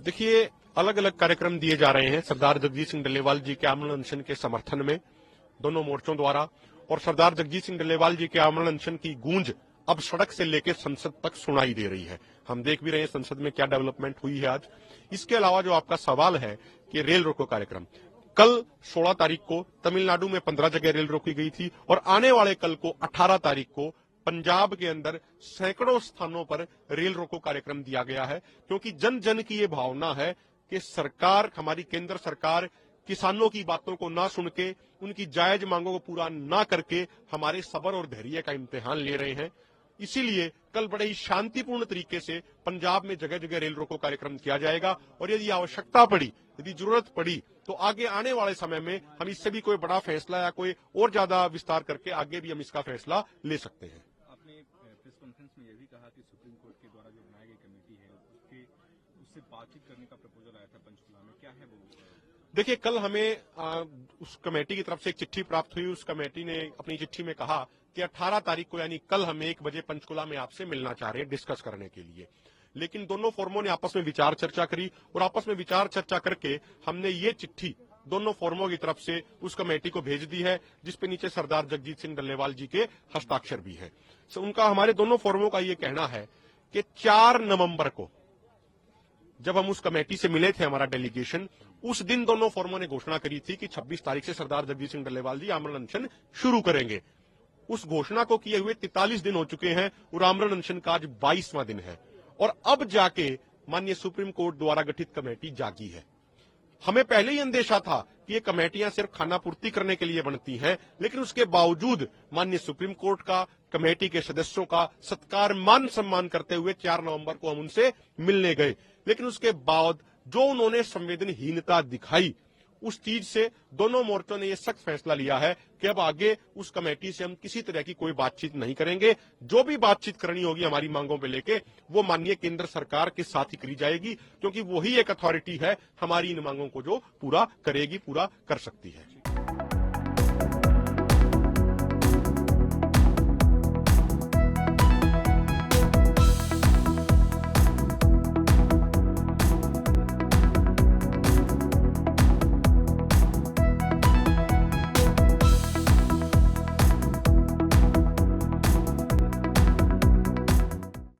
देखिए, अलग अलग कार्यक्रम दिए जा रहे हैं सरदार जगजीत सिंह डल्लेवाल जी के आमरण अनशन के समर्थन में दोनों मोर्चों द्वारा, और सरदार जगजीत सिंह डल्लेवाल जी के आमरण अनशन की गूंज अब सड़क से लेकर संसद तक सुनाई दे रही है। हम देख भी रहे हैं संसद में क्या डेवलपमेंट हुई है आज। इसके अलावा जो आपका सवाल है कि रेल रोको कार्यक्रम, कल 16 तारीख को तमिलनाडु में 15 जगह रेल रोकी गई थी और आने वाले कल को 18 तारीख को पंजाब के अंदर सैकड़ों स्थानों पर रेल रोको कार्यक्रम दिया गया है, क्योंकि जन जन की ये भावना है कि सरकार, हमारी केंद्र सरकार किसानों की बातों को ना सुन के, उनकी जायज मांगों को पूरा ना करके हमारे सब्र और धैर्य का इम्तिहान ले रहे हैं। इसीलिए कल बड़े ही शांतिपूर्ण तरीके से पंजाब में जगह जगह रेल रोको कार्यक्रम किया जाएगा, और यदि आवश्यकता पड़ी, यदि जरूरत पड़ी, तो आगे आने वाले समय में हम इससे भी कोई बड़ा फैसला या कोई और ज्यादा विस्तार करके आगे भी हम इसका फैसला ले सकते हैं। आपने प्रेस कॉन्फ्रेंस में यह भी कहा कि सुप्रीम कोर्ट के द्वारा जो बनाई गई कमेटी है उससे बातचीत करने का प्रपोजल आया था पंचकुला में, क्या है वो? देखिए, कल हमें उस कमेटी की तरफ से एक चिट्ठी प्राप्त हुई। उस कमेटी ने अपनी चिट्ठी में कहा कि 18 तारीख को यानी कल हम 1 बजे पंचकुला में आपसे मिलना चाह रहे हैं डिस्कस करने के लिए। लेकिन दोनों फोरमों ने आपस में विचार चर्चा करी और आपस में विचार चर्चा करके हमने ये चिट्ठी दोनों फोरमों की तरफ से उस कमेटी को भेज दी है, जिसपे नीचे सरदार जगजीत सिंह डल्लेवाल जी के हस्ताक्षर भी है। उनका, हमारे दोनों फोरमों का ये कहना है कि 4 नवंबर को जब हम उस कमेटी से मिले थे, हमारा डेलीगेशन, उस दिन दोनों फोरमों ने घोषणा करी थी कि 26 तारीख से सरदार जगजीत सिंह डल्लेवाल जी आमरण अनशन शुरू करेंगे। उस घोषणा को किए हुए 43 दिन हो चुके हैं और आमरण अनशन का आज 22वां दिन है, और अब जाके माननीय सुप्रीम कोर्ट द्वारा गठित कमेटी जागी है। हमें पहले ही अंदेशा था कि ये कमेटियां सिर्फ खाना पूर्ति करने के लिए बनती हैं, लेकिन उसके बावजूद माननीय सुप्रीम कोर्ट का, कमेटी के सदस्यों का सत्कार, मान सम्मान करते हुए 4 नवंबर को हम उनसे मिलने गए। लेकिन उसके बाद जो उन्होंने संवेदनहीनता दिखाई, उस चीज से दोनों मोर्चों ने यह सख्त फैसला लिया है कि अब आगे उस कमेटी से हम किसी तरह की कोई बातचीत नहीं करेंगे। जो भी बातचीत करनी होगी हमारी मांगों पे लेके, वो माननीय केंद्र सरकार के साथ ही करी जाएगी, क्योंकि वही एक अथॉरिटी है हमारी इन मांगों को जो पूरा करेगी, पूरा कर सकती है।